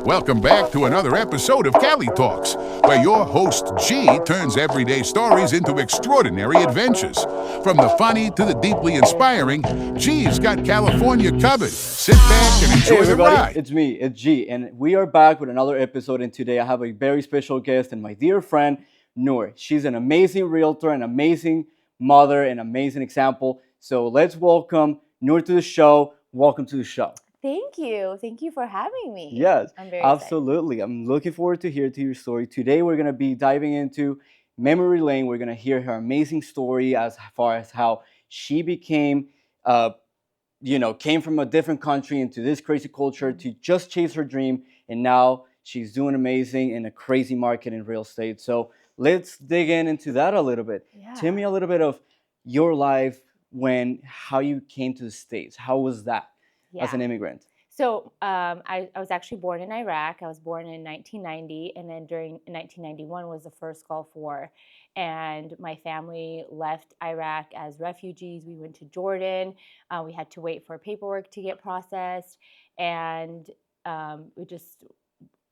Welcome back to another episode of Cali Talks, where your host G turns everyday stories into extraordinary adventures. From the funny to the deeply inspiring, G's got California covered. Sit back and enjoy Hey the everybody, ride. it's me, it's G, and we are back with another episode. And today I have a very special guest and my dear friend Noor. She's an amazing realtor, an amazing mother, an amazing example. So let's welcome Noor to the show. Welcome to the show. Thank you. Thank you for having me. Yes, I'm very absolutely. I'm looking forward to hear to your story. Today we're gonna be diving into memory lane. We're gonna hear her amazing story as far as how she became came from a different country into this crazy culture to just chase her dream. And now she's doing amazing in a crazy market in real estate. So let's dig into that a little bit. Yeah. Tell me a little bit of your life how you came to the States. How was that as an immigrant? So I was actually born in Iraq. I was born in 1990, and then during 1991 was the first Gulf War. And my family left Iraq as refugees. We went to Jordan. We had to wait for paperwork to get processed. And we just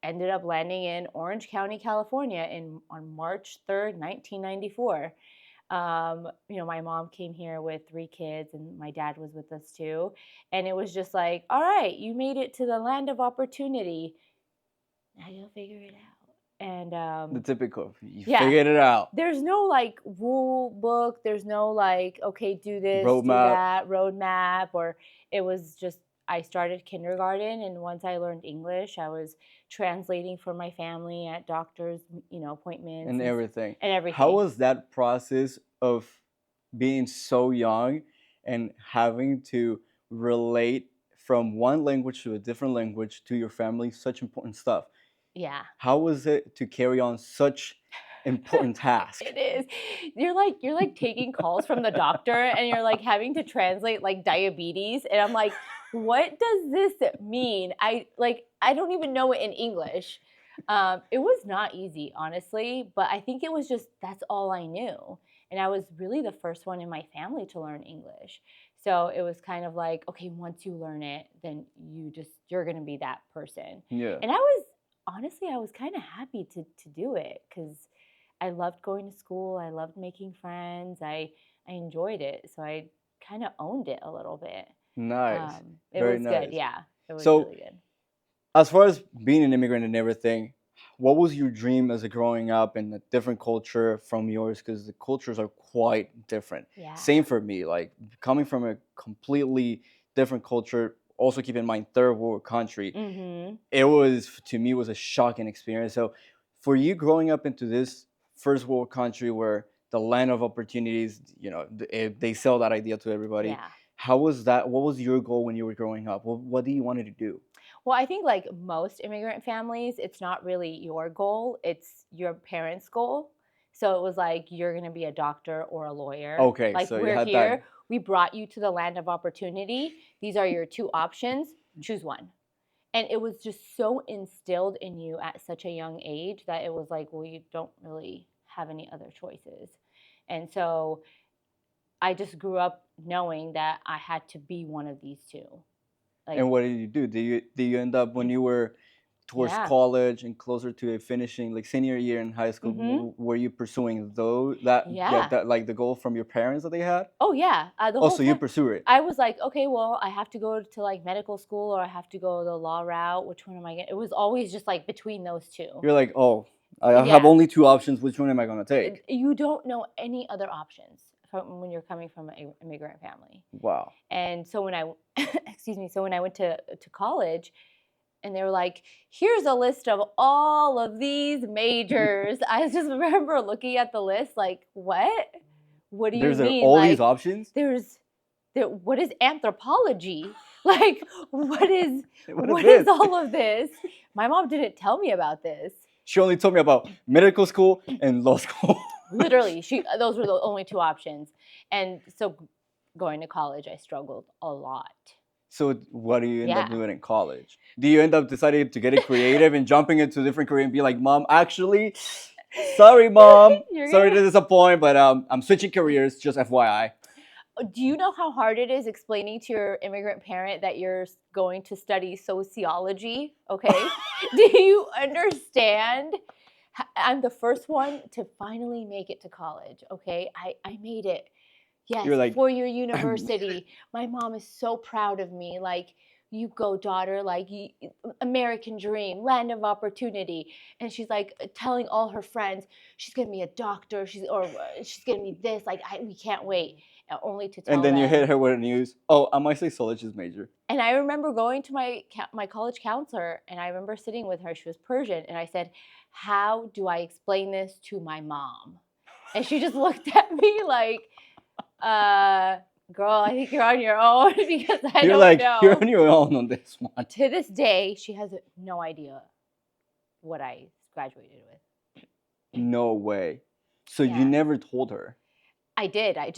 ended up landing in Orange County, California on March 3rd, 1994. My mom came here with 3 kids and my dad was with us too. And it was just like, all right, you made it to the land of opportunity. Now you'll figure it out. And The typical, you figured it out. There's no like rule book. There's no like, okay, do this, do that, roadmap. Or it was just, I started kindergarten, and once I learned English, I was translating for my family at doctors, appointments And everything. How was that process of being so young and having to relate from one language to a different language to your family, such important stuff? Yeah. How was it to carry on such important tasks? It is. You're like taking calls from the doctor, and you're like having to translate like diabetes, and I'm like, what does this mean? I don't even know it in English. It was not easy, honestly, but I think it was just that's all I knew. And I was really the first one in my family to learn English. So it was kind of like, okay, once you learn it, then you're going to be that person. Yeah. And honestly, I was kind of happy to do it because I loved going to school. I loved making friends. I enjoyed it. So I kind of owned it a little bit. Nice. It Very was nice. good. Yeah. It was So, really good. as far as being an immigrant and everything, what was your dream as a growing up in a different culture from yours? Because the cultures are quite different. Yeah. Same for me. Like coming from a completely different culture. Also, keep in mind, third world country. Mm-hmm. It was, to me, was a shocking experience. So, for you growing up into this first world country where the land of opportunities, they sell that idea to everybody. Yeah. How was that? What was your goal when you were growing up? What do you wanted to do? Well, I think like most immigrant families, it's not really your goal, it's your parents' goal. So it was like, you're going to be a doctor or a lawyer. Okay, like so you we're had here, that. we brought you to the land of opportunity. These are your 2 options, choose one. And it was just so instilled in you at such a young age that it was like, well, you don't really have any other choices. And so I just grew up knowing that I had to be one of these 2. Like, And what did you do? Did you end up when you were towards college and closer to finishing like senior year in high school? Mm-hmm. Were you pursuing that like the goal from your parents that they had? Oh yeah, the whole So time, you pursue it. I was like, okay, well, I have to go to like medical school or I have to go the law route. Which one am I getting? It was always just like between those 2. You're like, oh, I have only 2 options. Which one am I gonna take? You don't know any other options when you're coming from an immigrant family. Wow. And so when I, when I went to college, and they were like, here's a list of all of these majors. I just remember looking at the list like, what? What do you mean? There's all these options? What is anthropology? Like, what is all of this? My mom didn't tell me about this. She only told me about medical school and law school. Literally, those were the only 2 options. And so going to college, I struggled a lot. So what do you end up doing in college? Do you end up deciding to get it creative and jumping into a different career and be like, Mom, actually, sorry, Mom. Sorry to disappoint, but I'm switching careers, just FYI. Do you know how hard it is explaining to your immigrant parent that you're going to study sociology? Okay. Do you understand? I'm the first one to finally make it to college. Okay. I made it. Yes, You're like, 4-year I made it. university. My mom is so proud of me. Like, you go, daughter. Like, American dream, land of opportunity. And she's like telling all her friends, she's gonna be a doctor. She's gonna be this. Like, we can't wait. Only to And tell then you hit them. her with the news. Oh, I'm actually psychologist major. And I remember going to my college counselor, and I remember sitting with her. She was Persian, and I said, "How do I explain this to my mom?" And she just looked at me like, girl, I think you're on your own because I You're don't like, know. you're on your own on this one. To this day, she has no idea what I graduated with. No way. So Yeah. you never told her. I did. I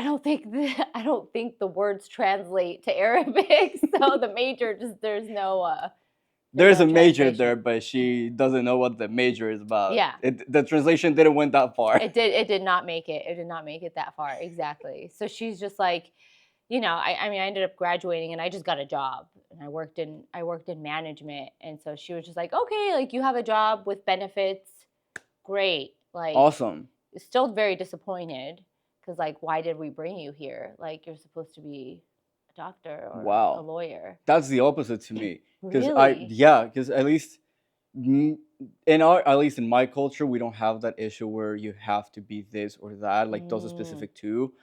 don't think the words translate to Arabic. So the major there's no There's no a major translation. there, but she doesn't know what the major is about. Yeah. The translation didn't went that far. It did not make it. It did not make it that far. Exactly. So she's just like, I mean, I ended up graduating and I just got a job and I worked in management. And so she was just like, okay, like you have a job with benefits. Great. Like, Awesome. still very disappointed because like, why did we bring you here? Like, you're supposed to be a doctor or Wow. a lawyer. That's the opposite to me. Really? Because at least at least in my culture, we don't have that issue where you have to be this or that, like those are specific to.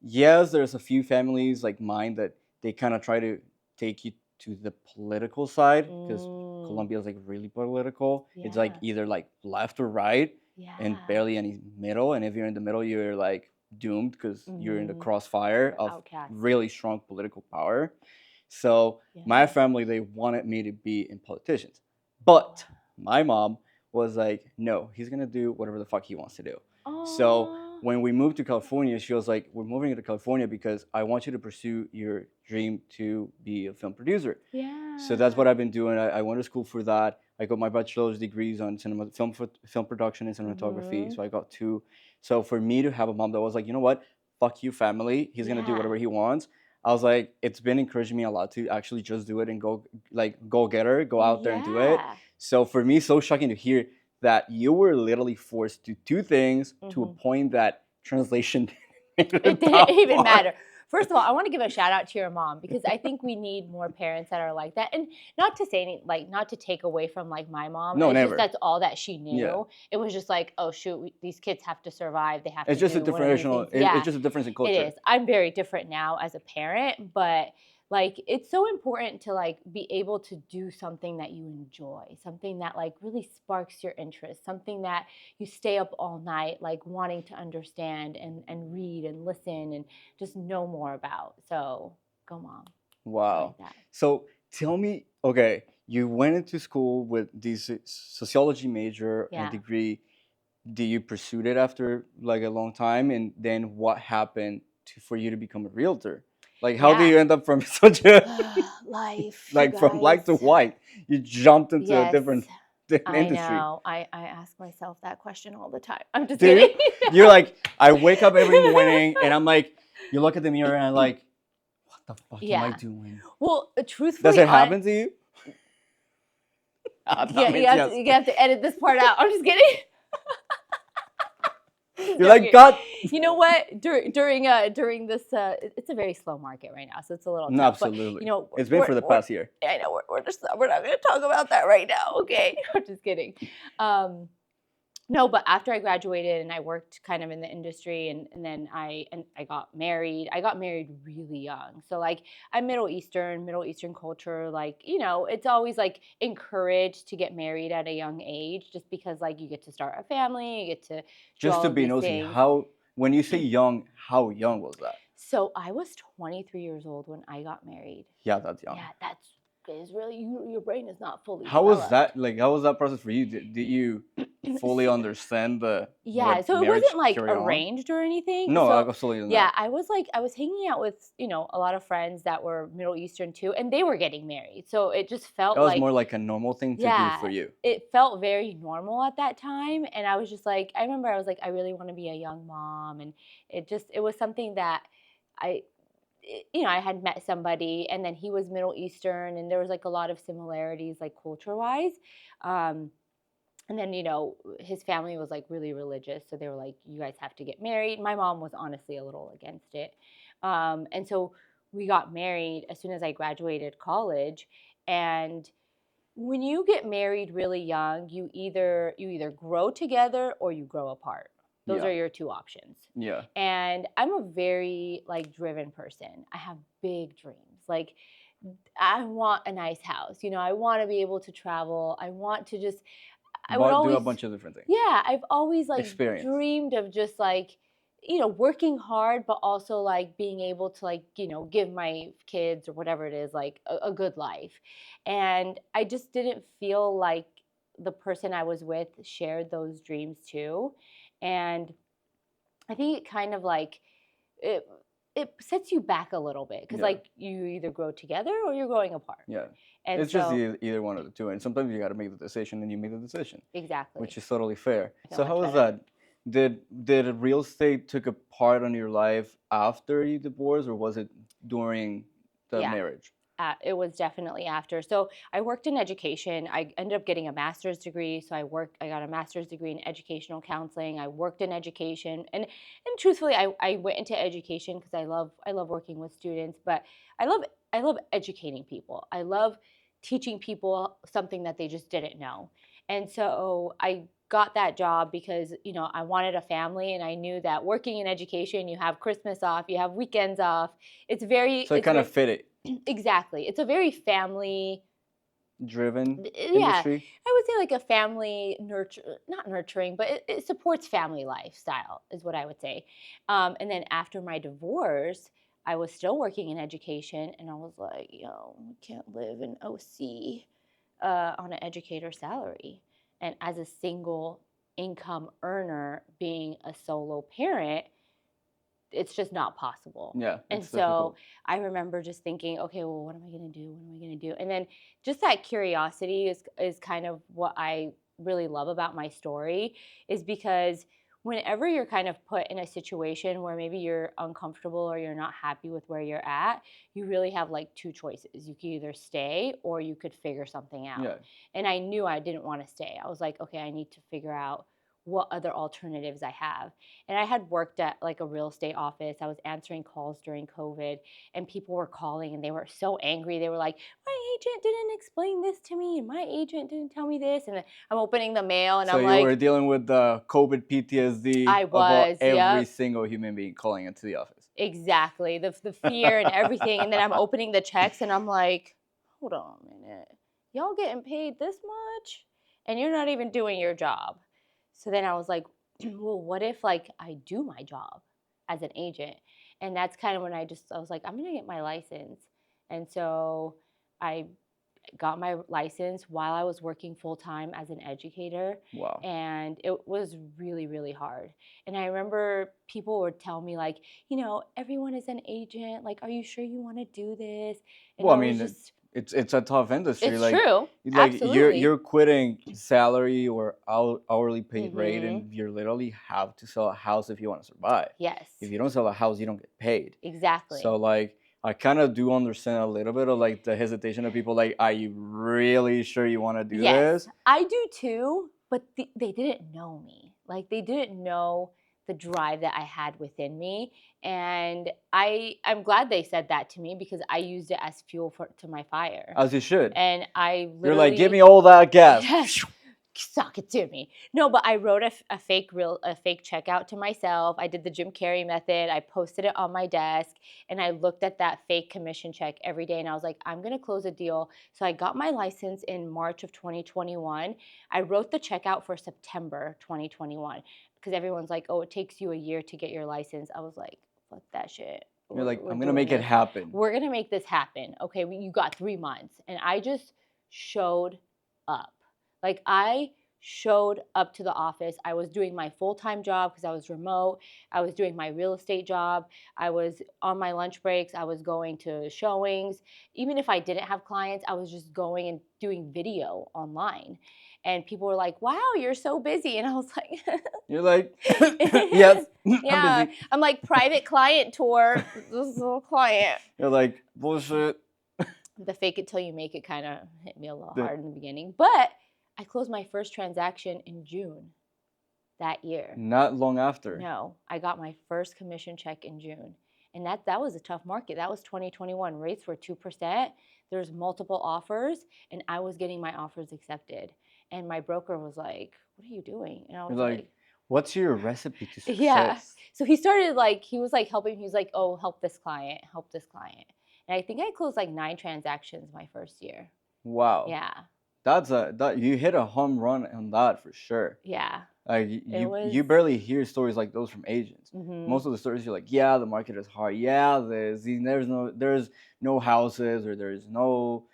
Yes, there's a few families like mine that they kind of try to take you to the political side because Colombia is like really political. It's like Yeah. either like left or right and Yeah. barely any middle. And if you're in the middle, you're like doomed because you're in the Mhm. crossfire You're of outcast. really strong political power. So my Yeah. family, they wanted me to be in politicians. But my mom was like, no, he's gonna do whatever the fuck he wants to do. So Aw. when we moved to California, she was like, we're moving to California because I want you to pursue your dream to be a film producer. Yeah. So that's what I've been doing. I went to school for that. I got my bachelor's degrees on film production and cinematography. Mhm. So I got two. So for me to have a mom that was like, you know what, fuck you, family. He's gonna do Yeah. whatever he wants. I was like, it's been encouraging me a lot to actually just do it and go get her, go out there and do it. Yeah. So for me, so shocking to hear that you were literally forced to do things to a point that translation It didn't even matter. First of all, I want to give a shout out to your mom because I think we need more parents that are like that. And not to say any, like, not to take away from like my mom. No, It's never. just that's all that she knew. Yeah. It was just like, oh shoot, these kids have to survive. They have It's to just a do one of these differential. things. Yeah, It's just a difference in culture. it is. I'm very different now as a parent, but like it's so important to like be able to do something that you enjoy, something that like really sparks your interest, something that you stay up all night like wanting to understand and read and listen and just know more about. So go mom. I Wow. like that. So tell me, okay, you went into school with this sociology major Yeah. and degree. Did you pursue it after like a long time? And then what happened for you to become a realtor? Like, how do Yeah. you end up from such a Life, you like from black to guys. white? You jumped into a Yes. different I industry. know. I ask myself that question all the time. I'm just Do you? kidding. You're like, I wake up every morning and I'm like, you look at the mirror and I'm like, what the fuck am I Yeah. doing? Well, truthfully, Does it happen to you? Yeah, you have to edit this part out. I'm just kidding. You're like, God. You know what? During this, it's a very slow market right now, so it's a little No, tough. absolutely. But, you know, It's been for the past year. I know we're not going to talk about that right now. Okay, I'm just kidding. No, but after I graduated and I worked kind of in the industry and then I got married. I got married really young. So like I'm Middle Eastern culture, like, you know, it's always like encouraged to get married at a young age just because like you get to start a family, you get to do Just all to of be these nosy, things. when you say young, how young was that? So I was 23 years old when I got married. Yeah, that's young. Yeah, that is really your brain is not fully How was developed. that? Like, how was that process for you? Did you fully understand the Yeah, what so it marriage wasn't like carry on? arranged or anything. No, So absolutely yeah, not. I was hanging out with, you know, a lot of friends that were Middle Eastern too, and they were getting married. So it just felt That was like more like a normal thing to do for you. it felt very normal at that time. And I was just like, I remember I was like, I really want to be a young mom. And it was something that I had met somebody, and then he was Middle Eastern, and there was like a lot of similarities, like culture-wise. And then, his family was like really religious. So they were like, you guys have to get married. My mom was honestly a little against it. And so we got married as soon as I graduated college. And when you get married really young, you either grow together or you grow apart. Those Yeah. are your two options. Yeah. And I'm a very like driven person. I have big dreams. Like I want a nice house. I want to be able to travel. I want to just I would But do a always bunch of different things. yeah, I've always like Experience. dreamed of just like working hard, but also like being able to like give my kids or whatever it is like a good life. And I just didn't feel like the person I was with shared those dreams too. And I think it kind of like it it sets you back a little bit because Yeah. like you either grow together or you're growing apart. Yeah. And It's just so either one of the two. And sometimes you got to make the decision and you make the decision, exactly. which is totally fair. No, So I how was try to- that? Did real estate took a part on your life after you divorced, or was it during the Yeah. marriage? It was definitely after. So I worked in education. I ended up getting a master's degree. So I got a master's degree in educational counseling. I worked in education, and truthfully, I went into education because I love working with students. But I love educating people. I love teaching people something that they just didn't know. And so I got that job because I wanted a family, and I knew that working in education, you have Christmas off, you have weekends off. It's very So it kind of fit it. exactly. It's a very family Driven yeah, industry. I would say like a family not nurturing, but it supports family lifestyle is what I would say. And then after my divorce, I was still working in education, and I was like, I can't live in OC on an educator salary. And as a single income earner, being a solo parent, it's just not possible. Yeah. And It's so difficult. I remember just thinking, okay, well, what am I going to do? What am I going to do? And then just that curiosity is kind of what I really love about my story, is because whenever you're kind of put in a situation where maybe you're uncomfortable or you're not happy with where you're at, you really have like two choices. You could either stay or you could figure something out. Yeah. And I knew I didn't want to stay. I was like, okay, I need to figure out what other alternatives I have. And I had worked at like a real estate office. I was answering calls during COVID, and people were calling and they were so angry. They were like, my agent didn't explain this to me, and my agent didn't tell me this. And I'm opening the mail and So I'm you like, were dealing with the COVID PTSD I of was, every yep. single human being calling into the office. Exactly. The fear and everything. And then I'm opening the checks and I'm like, hold on a minute. Y'all getting paid this much? And you're not even doing your job. So then I was like, well, what if like I do my job as an agent? And that's kind of when I was like, I'm going to get my license. And so I got my license while I was working full time as an educator. Wow. And it was really, really hard. And I remember people would tell me like, everyone is an agent. Like, are you sure you want to do this? And Well, I I was mean, just, it's a tough industry. it's Like, true. like Absolutely. you're quitting salary or hourly paid rate, Mhm. and you literally have to sell a house if you want to survive. Yes. If you don't sell a house, you don't get paid. Exactly. So like, I kind of do understand a little bit of like the hesitation of people. Like, are you really sure you want to do yes, this? I do too, but they didn't know me. Like they didn't know the drive that I had within me, and I'm glad they said that to me because I used it as fuel to my fire. As you should. And I literally You're like, give me all that gas. Yes. Suck it to me. No, but I wrote a fake checkout to myself. I did the Jim Carrey method. I posted it on my desk, and I looked at that fake commission check every day, and I was like, I'm gonna close a deal. So I got my license in March of 2021. I wrote the checkout for September 2021 because everyone's like, oh, it takes you a year to get your license. I was like, fuck that shit. You're like, We're I'm gonna doing make it this. happen. We're gonna make this happen. Okay, you got 3 months, and I just showed up. Like I showed up to the office. I was doing my full-time job because I was remote. I was doing my real estate job. I was on my lunch breaks. I was going to showings. Even if I didn't have clients, I was just going and doing video online. And people were like, wow, you're so busy. And I was like, You're like, yes, I'm yeah, busy. I'm like private client tour. This little client. You're like, bullshit. The fake it till you make it kind of hit me a little The- hard in the beginning. But I closed my first transaction in June that year. Not long after. No, I got my first commission check in June. And that was a tough market. That was 2021. Rates were 2%. There's multiple offers, and I was getting my offers accepted. And my broker was like, what are you doing? And I was You're like, what's your recipe to success? yeah. So he started like, he was like helping. He was like, oh, help this client, help this client. And I think I closed like 9 transactions my first year. Wow. Yeah. That you hit a home run on that for sure. Yeah. Like you barely hear stories like those from agents. Mhm. Most of the stories you're like, yeah, the market is hard. Yeah, there's no houses, or there's no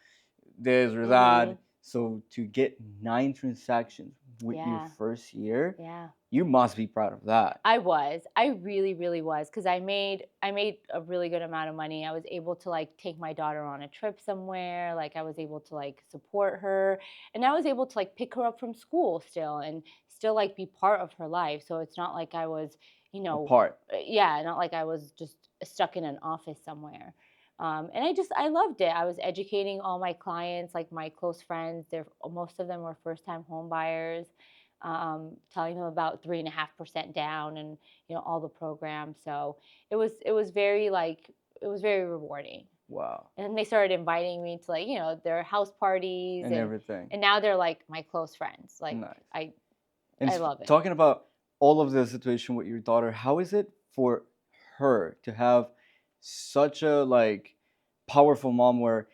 this or that. Mhm. So to get 9 transactions with your Yeah. first year, Yeah. you must be proud of that. I really, really was, because I made a really good amount of money. I was able to like take my daughter on a trip somewhere. Like I was able to like support her, and I was able to like pick her up from school still, and still like be part of her life. So it's not like I was, Apart. yeah, not like I was just stuck in an office somewhere. And I loved it. I was educating all my clients, like my close friends. Most of them were first-time home buyers. Telling them about 3.5% down, and all the programs. So it was very rewarding. Wow. And then they started inviting me to like their house parties And everything. and now they're like my close friends. Like Nice. I love it. Talking about all of the situation with your daughter, how is it for her to have such a like powerful mom where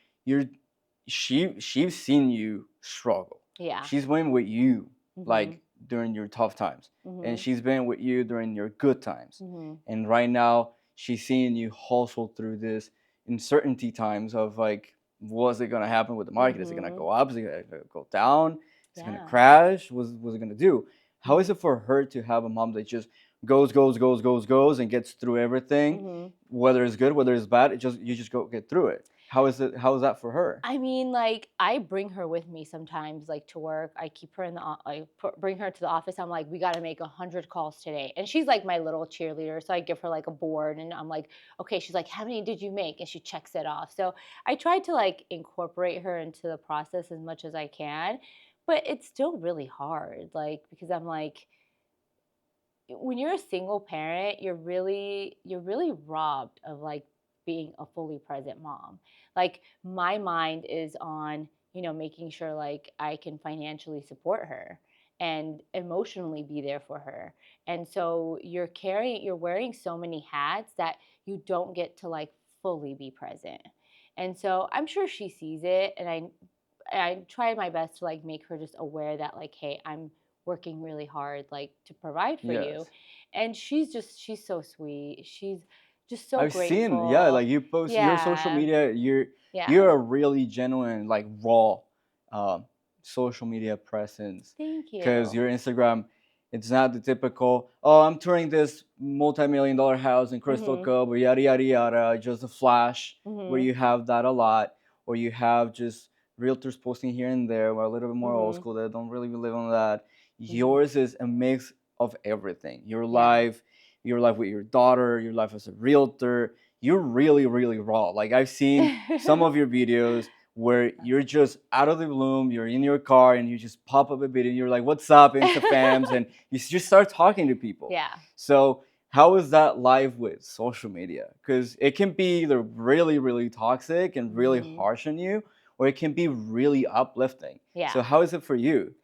she's seen you struggle. Yeah. She's been with you Mhm. like during your tough times, Mhm. and she's been with you during your good times. Mhm. And right now she's seeing you hustle through this uncertainty times of like, what's it gonna happen with the market? Is it gonna Mhm. go up? Is it gonna go down? Is it gonna Yeah. crash? What's it gonna do? How is it for her to have a mom that just goes, and gets through everything, Mhm. whether it's good, whether it's bad? You just go get through it. How is that for her? I mean, like, I bring her with me sometimes, like, to work. I keep her in bring her to the office. I'm like, we got to make 100 calls today. And she's like my little cheerleader. So I give her like a board, and I'm like, okay, she's like, how many did you make? And she checks it off. So I try to like incorporate her into the process as much as I can, but it's still really hard. Like, because I'm like, when you're a single parent, you're really robbed of like being a fully present mom. Like my mind is on, making sure like I can financially support her and emotionally be there for her. And so you're wearing so many hats that you don't get to like fully be present. And so I'm sure she sees it, and I try my best to like make her just aware that like, hey, I'm working really hard like to provide for you. Yes. And she's so sweet. She's just so I've grateful. seen, yeah, like you post your social Yeah. media, Yeah. you're a really genuine, like raw social media presence. Thank you. Because your Instagram, it's not the typical, oh, I'm touring this multi-million-dollar house in Crystal Mhm. Cove, or yada yada yada, just a flash, where Mhm. you have that a lot, or you have just realtors posting here and there, or a little bit more old Mhm. school that don't really live on that. Mhm. Yours is a mix of everything. Your Yeah. life with your daughter, your life as a realtor. You're really, really raw. Like I've seen some of your videos where you're just out of the bloom, you're in your car, and you just pop up a video, and you're like, "What's up, Instafams?" and you just start talking to people. Yeah. So how is that live with social media? Because it can be either really, really toxic and really Mhm. harsh on you, or it can be really uplifting. Yeah. So how is it for you?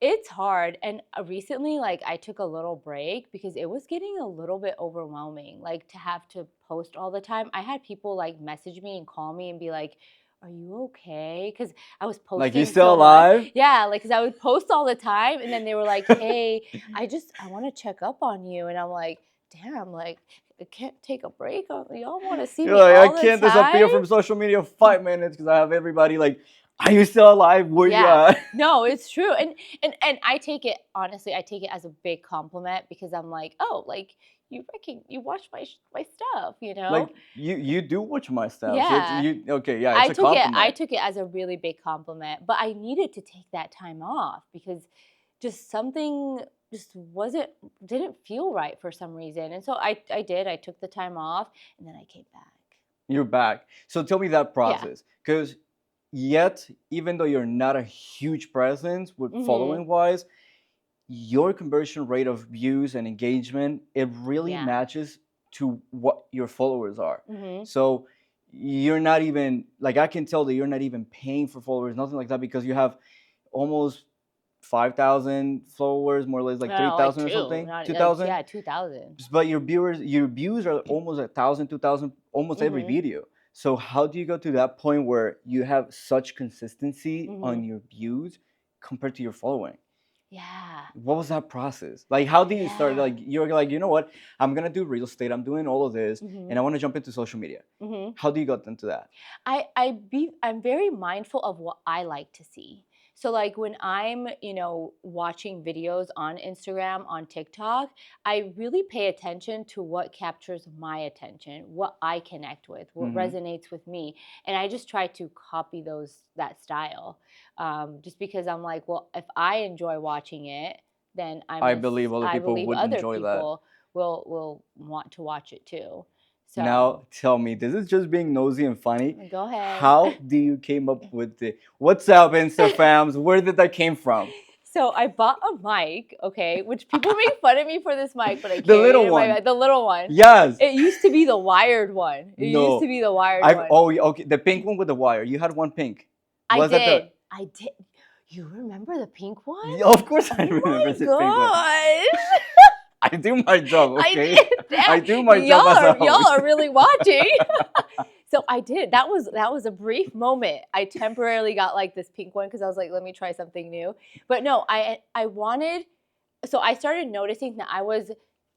It's hard. And recently, like, I took a little break because it was getting a little bit overwhelming, like, to have to post all the time. I had people, like, message me and call me and be like, are you okay? Because I was posting Like, you still so much. alive? Yeah, like, because I would post all the time, and then they were like, hey, I want to check up on you. And I'm like, damn, like, I can't take a break. Y'all want to see You're me like, I all the can't disappear time? from social media 5 minutes because I have everybody like Are you still alive? Where you Yeah. at? No, it's true. And I take it, honestly, I take it as a big compliment because I'm like, oh, like you watch my stuff, you know? Like you do watch my stuff, so it's Yeah. you. Okay, yeah, it's a I compliment. took it as a really big compliment, but I needed to take that time off because just something just didn't feel right for some reason. And so I did. I took the time off and then I came back. You're back. So tell me that Yeah. process, because yet even though you're not a huge presence with Mhm. following wise, your conversion rate of views and engagement, it really Yeah. matches to what your followers are. Mhm. So you're not even like, I can tell that you're not even paying for followers, nothing like that, because you have almost 5,000 followers, more or less like No, like 3,000 or 2, something, not like 2,000. yeah, 2,000. But your views are almost 1,000, 2,000, almost every Mhm. video. So how do you go to that point where you have such consistency on Mhm. your views compared to your following? Yeah. What was that process? Like, how do you start? Yeah. Like, you're like, you know what? I'm gonna do real estate. I'm doing all of this, and Mhm. I want to jump into social media. Mhm. How do you get into that? I'm very mindful of what I like to see. So like when I'm, watching videos on Instagram, on TikTok, I really pay attention to what captures my attention, what I connect with, what Hmm. resonates with me, and I just try to copy that style. Just because I'm like, well, if I enjoy watching it, then I believe other I people believe would other enjoy that. people will want to watch it too. So Now, tell me, this is just being nosy and funny. go ahead. How do you came up with the "What's up, Insta fams"? Where did that came from? So I bought a mic, okay, which people make fun of me for this mic, but I The carry little it in my one. bag. The little one. Yes. It used to be the wired one. It used to No. be the wired I've one. oh okay, the pink one with the wire. You had one pink. I Was that the? did. I did. You remember the pink one? Yeah, of course I Oh remember my the pink one. gosh. I do my job, I okay? did I that. do my job as a Y'all host. are really watching. So I did. That was a brief moment. I temporarily got like this pink one because I was like, let me try something new. But no, I wanted, so I started noticing that I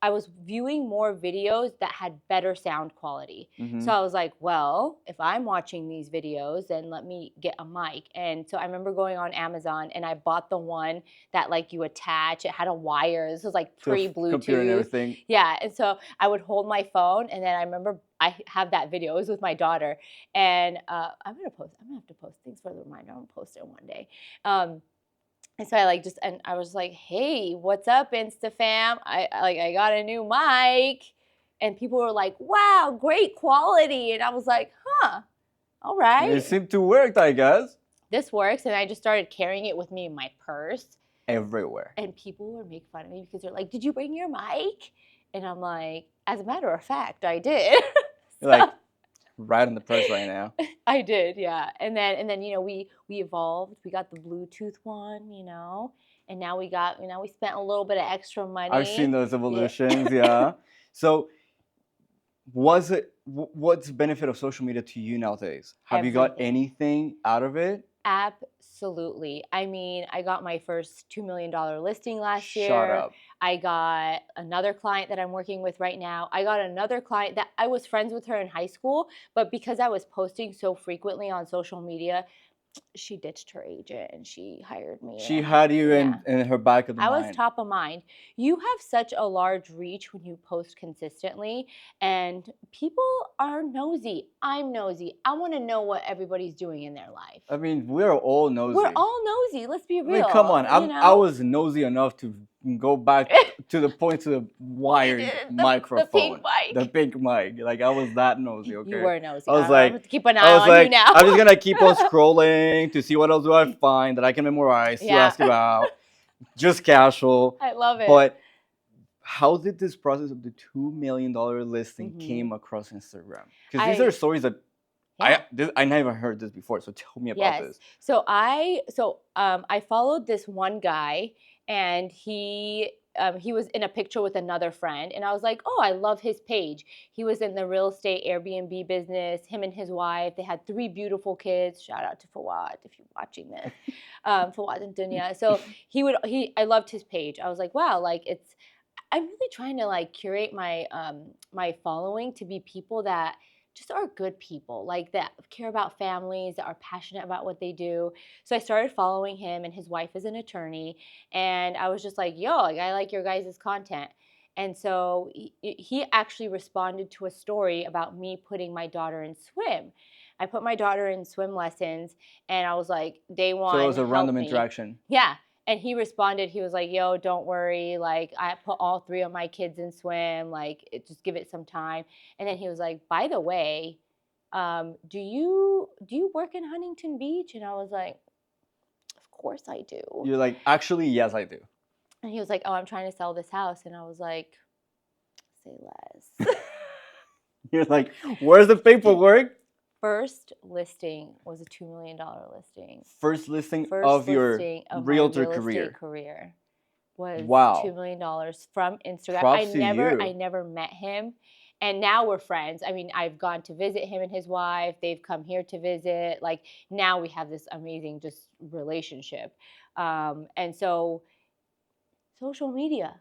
was viewing more videos that had better sound quality. Hmm. So I was like, well, if I'm watching these videos, then let me get a mic. And so I remember going on Amazon and I bought the one that like you attach. It had a wire. This was like To a computer and pre-Bluetooth. everything. Yeah. And so I would hold my phone and then I remember I have that video. It was with my daughter. And I'm gonna have to post things for the reminder. I'm gonna post it one day. And so and I was like, hey, what's up, Insta fam? I got a new mic. And people were like, wow, great quality. And I was like, huh, all It right. seemed to work, I guess. This works. And I just started carrying it with me in my purse. Everywhere. And people would make fun of me because they're like, did you bring your mic? And I'm like, as a matter of fact, I did. You're like right in the purse right now. I did, yeah. And then we evolved. We got the Bluetooth one, and now we spent a little bit of extra money. I've seen those Yeah. evolutions, yeah. So what's the benefit of social media to you nowadays? Have you got Everything. anything out of it? Absolutely. I mean, I got my first $2 million listing last year. Shut up. I got another client that I'm working with right now. I got another client that I was friends with her in high school, but because I was posting so frequently on social media, she ditched her agent and she hired me. She and had you yeah. in her back of the I was mind. top of mind. You have such a large reach when you post consistently, and people are nosy. I'm nosy. I want to know what everybody's doing in their life. I mean, we're all nosy. We're all nosy. Let's be I real. mean, come on. you know? I was nosy enough to go back to the point to the wired microphone. The pink mic. The pink mic. Like, I was that nosy, okay? You were nosy. I was I'm like, gonna keep an eye on you now. I'm just gonna keep on scrolling to see what else do I find that I can memorize to Yeah. ask you about. Just casual. I love it. But how did this process of the $2 million listing Mhm. came across Instagram? Because these I- are stories that Yeah. I never heard this before. So tell me about this. So I followed this one guy, and he was in a picture with another friend, and I was like, oh, I love his page. He was in the real estate Airbnb business. Him and his wife, they had 3 beautiful kids. Shout out to Fawad if you're watching this, Fawad and Dunya. So I loved his page. I was like, wow, like I'm really trying to like curate my my following to be people that just are good people, like that care about families, that are passionate about what they do. So I started following him, and his wife is an attorney. And I was just like, yo, like, I like your guys' content. And so he actually responded to a story about me putting my daughter in swim. I put my daughter in swim lessons, and I was like, day one, So it was a random me. interaction. Yeah. And he responded, he was like, yo, don't worry. Like, I put all 3 of my kids in swim. Like, just give it some time. And then he was like, by the way, do you work in Huntington Beach? And I was like, of course I do. You're like, actually, yes, I do. And he was like, oh, I'm trying to sell this house. And I was like, say less. You're like, where's the paperwork? First listing was a $2 million listing. First listing of your realtor career was wow. $2 million from Instagram. Props to you. I never met him. And now we're friends. I mean, I've gone to visit him and his wife. They've come here to visit. Like, now we have this amazing just relationship. And so social media.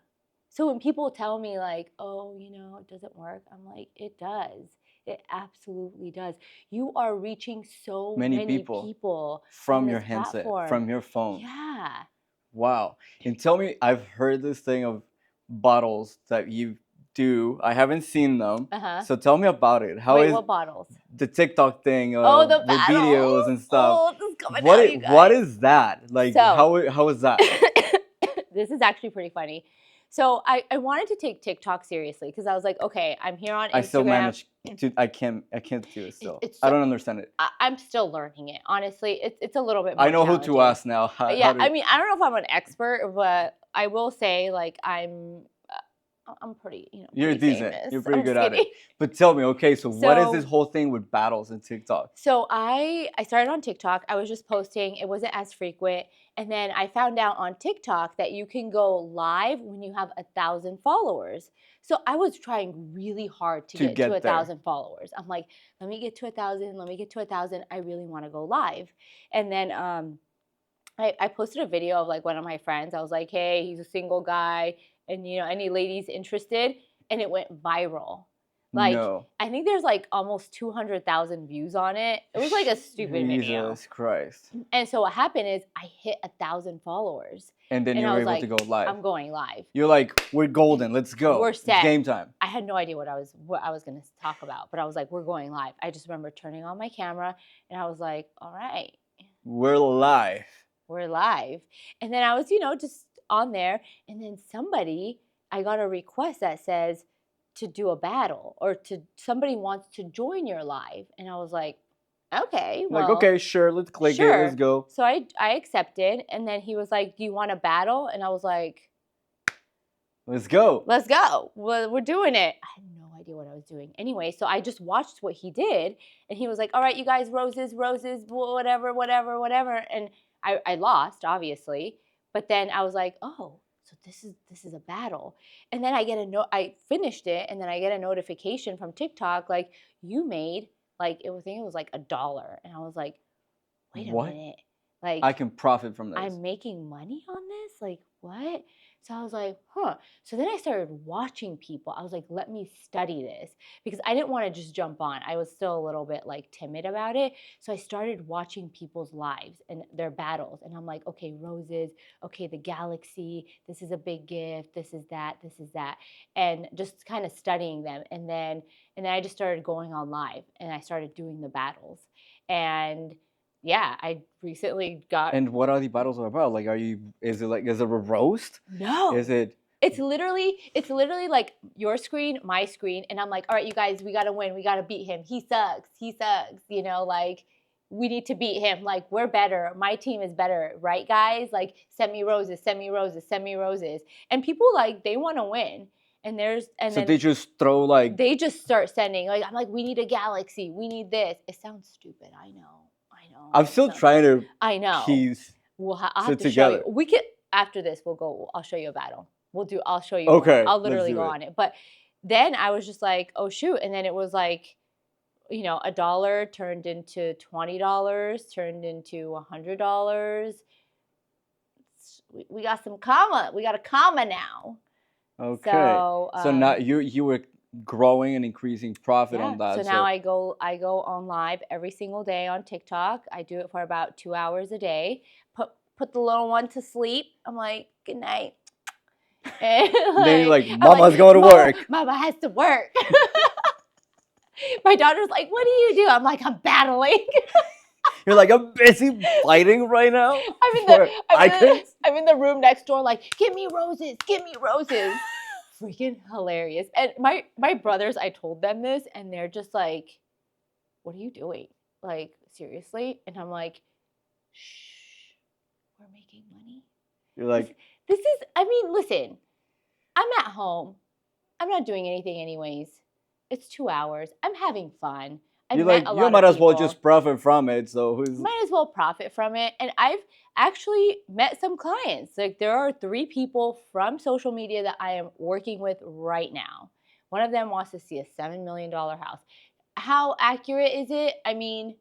So when people tell me like, oh, you know, it doesn't work, I'm like, it does. It absolutely does. You are reaching so many people from your handset, from your phone. Yeah. Wow. And tell me, I've heard this thing of bottles that you do. I haven't seen them. So tell me about it. Wait, what bottles? The TikTok thing the with videos and stuff. Oh, this is coming out, you guys. What is that? Like, how is that? This is actually pretty funny. So I wanted to take TikTok seriously because I was like, okay, I'm here on Instagram. I still manage to. I can't do it still. I don't understand it. I'm still learning it. Honestly, it's a little bit more I know who to ask now. Yeah, I mean, I don't know if I'm an expert, but I will say like I'm pretty, you know. You're decent. Famous. You're pretty good at it. But tell me, okay, so what is this whole thing with battles and TikTok? So I started on TikTok. I was just posting. It wasn't as frequent. And then I found out on TikTok that you can go live when you have 1,000 followers. So I was trying really hard to get to 1,000 followers. I'm like, let me get to 1,000. Let me get to 1,000. I really want to go live. And then I posted a video of like one of my friends. I was like, hey, he's a single guy. And, you know, any ladies interested? And it went viral. Like, no. I think there's like almost 200,000 views on it. It was like a stupid video. Jesus Christ. And so what happened is I hit 1,000 followers. And then you were able to go live. I'm going live. You're like, we're golden. Let's go. We're set. It's game time. I had no idea what I was going to talk about. But I was like, we're going live. I just remember turning on my camera. And I was like, all right. We're live. We're live. And then I was, you know, just on there, and then I got a request that says to do a battle, or somebody wants to join your live, and I was like, okay, well, like, okay, sure, let's click it, let's go. So I accepted, and then he was like, do you want a battle? And I was like, let's go. Well, we're doing it. I had no idea what I was doing. Anyway, so I just watched what he did, and he was like, all right, you guys, roses, whatever, and I lost, obviously. But then I was like, oh, so this is a battle. And then I finished it, and then I get a notification from TikTok, like, you made, like, I think it was like $1. And I was like, wait a minute. Like, I can profit from this. I'm making money on this? Like, what? So I was like, huh. So then I started watching people. I was like, let me study this, because I didn't want to just jump on. I was still a little bit like timid about it. So I started watching people's lives and their battles. And I'm like, okay, roses, okay, the galaxy, this is a big gift, this is that, and just kind of studying them. And then I just started going on live, and I started doing the battles. And yeah, I recently got. And what are the battles about? Like, is it a roast? No. Is it? It's literally like your screen, my screen, and I'm like, all right, you guys, we gotta win, we gotta beat him. He sucks. You know, like, we need to beat him. Like, we're better. My team is better, right, guys? Like, send me roses. And people, like, they want to win. So they just throw, like. They just start sending. Like, I'm like, we need a galaxy. We need this. It sounds stupid. I know. I'm still trying to. I know. Piece I'll have to show you. We could, after this, we'll go. I'll show you a battle. I'll show you. Okay. I'll literally go on it. But then I was just like, oh shoot, and then it was like, you know, $1 turned into $20, turned into $100. We got some comma. We got a comma now. Okay. So now you were growing and increasing profit Yeah. on that. So now I go on live every single day on TikTok. I do it for about 2 hours a day. Put the little one to sleep. I'm like, good night. And then you're like, I'm Mama's going to work. Mama has to work. My daughter's like, what do? I'm like, I'm battling. You're like, I'm busy fighting right now. I'm in the room next door, like, give me roses, give me roses. Freaking hilarious. And my brothers, I told them this, and they're just like, what are you doing? Like, seriously? And I'm like, shh, we're making money. You're like, this is, I mean, listen, I'm at home. I'm not doing anything anyways. It's 2 hours. I'm having fun. you might as well just profit from it. So might as well profit from it. And I've actually met some clients. Like, there are 3 people from social media that I am working with right now. One of them wants to see a $7 million house. How accurate is it? I mean,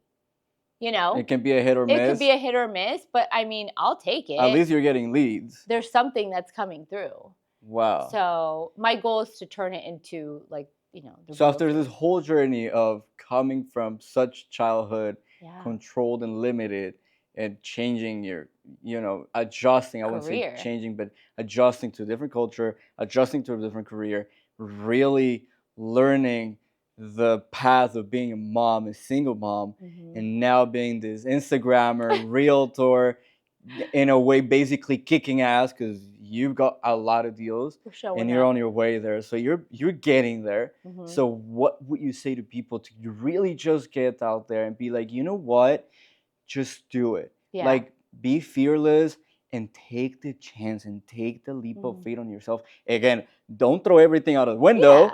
you know, it can be a hit or miss. It could be a hit or miss, but I mean, I'll take it. At least you're getting leads. There's something that's coming through. Wow. So my goal is to turn it into, like, you know. So after this whole journey of coming from such childhood, yeah, controlled and limited, and changing your, adjusting, I wouldn't say changing, but adjusting to a different culture, adjusting to a different career, really learning the path of being a mom, a single mom, and now being this Instagrammer, realtor, in a way basically kicking ass because you've got a lot of deals and you're on your way there. So you're getting there. So what would you say to people to really just get out there and be like, you know what? Just do it. Yeah. Like, be fearless and take the chance and take the leap of faith on yourself. Again, don't throw everything out of the window,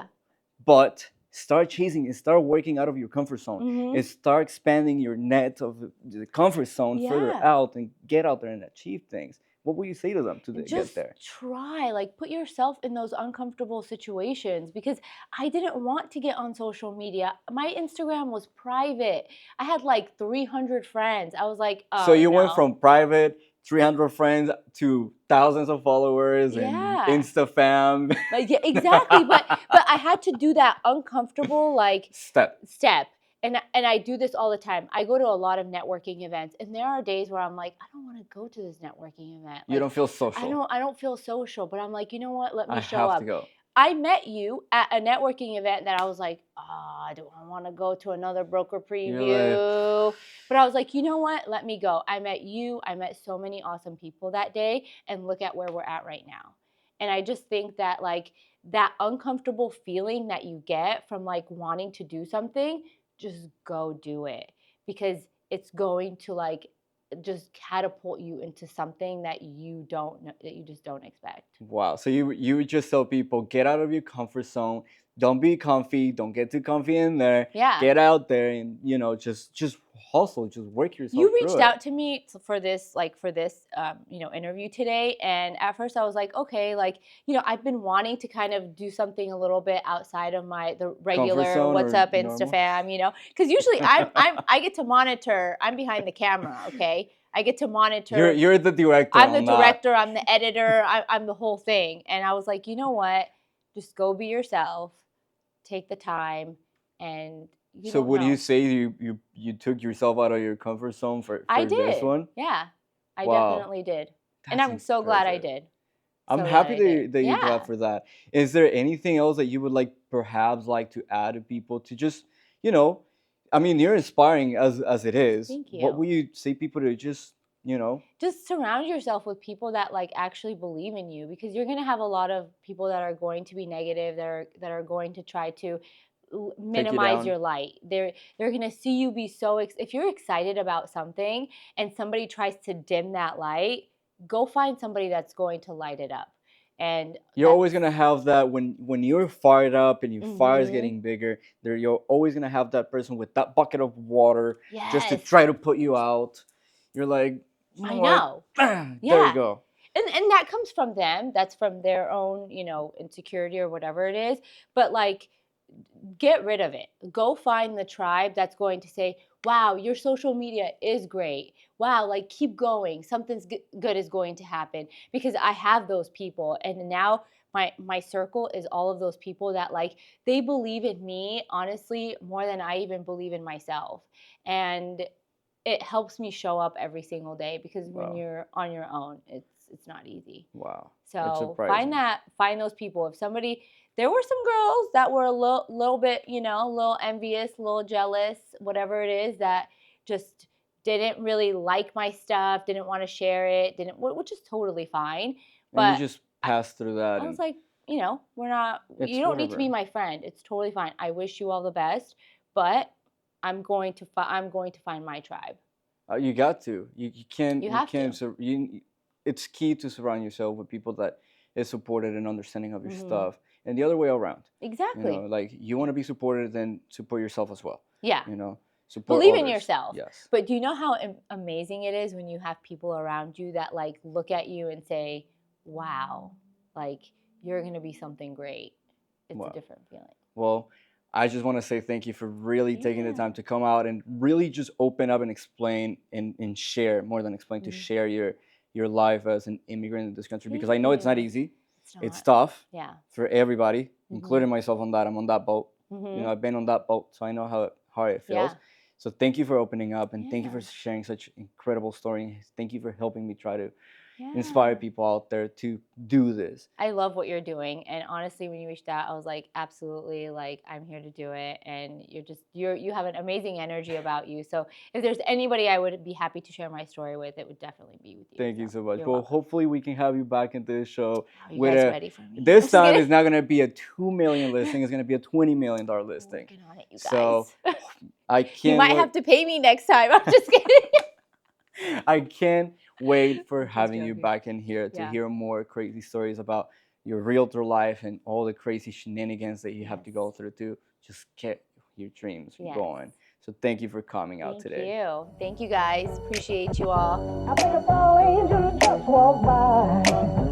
but start chasing and start working out of your comfort zone and start expanding your net of the comfort zone further out and get out there and achieve things. What would you say to them to get there? Just try, like, put yourself in those uncomfortable situations, because I didn't want to get on social media. My Instagram was private. I had like 300 friends. I was like, oh, so you went from private 300 friends to thousands of followers and Insta fam. Yeah, exactly. But I had to do that uncomfortable, like, step. And I do this all the time. I go to a lot of networking events, and there are days where I'm like, I don't want to go to this networking event. Like, you don't feel social. I don't feel social, but I'm like, you know what? Let me show up. I have to go. I met you at a networking event that I was like, do I want to go to another broker preview? But I was like, you know what? Let me go. I met you. I met so many awesome people that day, and look at where we're at right now. And I just think that, like, that uncomfortable feeling that you get from, like, wanting to do something, just go do it, because it's going to, like, just catapult you into something that you just don't expect. Wow. So you would just tell people, get out of your comfort zone. Don't be comfy. Don't get too comfy in there. Yeah. Get out there and, just hustle. Just work yourself You reached through out to me for this interview today. And at first I was like, okay, like, I've been wanting to kind of do something a little bit outside of the regular what's up Insta fam, because usually I get to monitor. I'm behind the camera. Okay. I get to monitor. You're the director. I'm the director. I'm the editor. I'm the whole thing. And I was like, you know what? Just go be yourself. Take the time. And so would you say you took yourself out of your comfort zone for this one? Yeah, I definitely did. And I'm so glad I did. I'm happy that you're glad for that. Is there anything else that you would perhaps like to add to people to just, I mean, you're inspiring as it is. Thank you. What would you say people to just, Just surround yourself with people that, like, actually believe in you, because you're going to have a lot of people that are going to be negative, that are going to try to minimize your light. They're going to see you be so if you're excited about something and somebody tries to dim that light, go find somebody that's going to light it up. And you're always going to have that when you're fired up and your fire is getting bigger, you're always going to have that person with that bucket of water just to try to put you out. You're like, I know. There you go. And that comes from them. That's from their own, insecurity or whatever it is. But, like, get rid of it. Go find the tribe that's going to say, wow, your social media is great. Wow, like keep going. Something's good is going to happen, because I have those people. And now my circle is all of those people that like, they believe in me, honestly, more than I even believe in myself. And it helps me show up every single day, because when you're on your own, it's not easy. Wow. That's So surprising. find those people. If somebody, there were some girls that were a little bit, you know, a little envious, a little jealous, whatever it is, that just didn't really like my stuff, didn't want to share it, which is totally fine. And you But just pass through that. I And was like, you know, you don't need to be my friend. It's totally fine. I wish you all the best, but I'm going to find my tribe. You got to. You can't. You have to. It's key to surround yourself with people that is supported and understanding of your stuff, and the other way around. Exactly. You know, like you want to be supported, then support yourself as well. Yeah. You know, support Believe in others. yourself. Yes. But do you know how amazing it is when you have people around you that like look at you and say, wow, like you're going to be something great. It's a different feeling. Well, I just want to say thank you for really taking the time to come out and really just open up and explain and share, more than explain, to share your life as an immigrant in this country, because I know it's not easy. It's tough for everybody, including myself on that. I'm on that boat. You know, I've been on that boat, so I know how hard it feels. So thank you for opening up, and thank you for sharing such incredible story. Thank you for helping me try to inspire people out there to do this. I love what you're doing, and honestly, when you reached out, I was like, absolutely, like I'm here to do it. And you have an amazing energy about you. So if there's anybody I would be happy to share my story with, it would definitely be with you. Thank you so much. Well, hopefully we can have you back in this show. Are you guys ready for me? This time it's not gonna be a $2 million listing. It's gonna be a $20 million listing. Working on it, you guys. So I can't. You might have to pay me next time. I'm just kidding. I can't wait for having you back in here to hear more crazy stories about your realtor life and all the crazy shenanigans that you have to go through to just get your dreams going. So thank you for coming out today. Thank you guys. Appreciate you all. I think a fallen angel just walked by.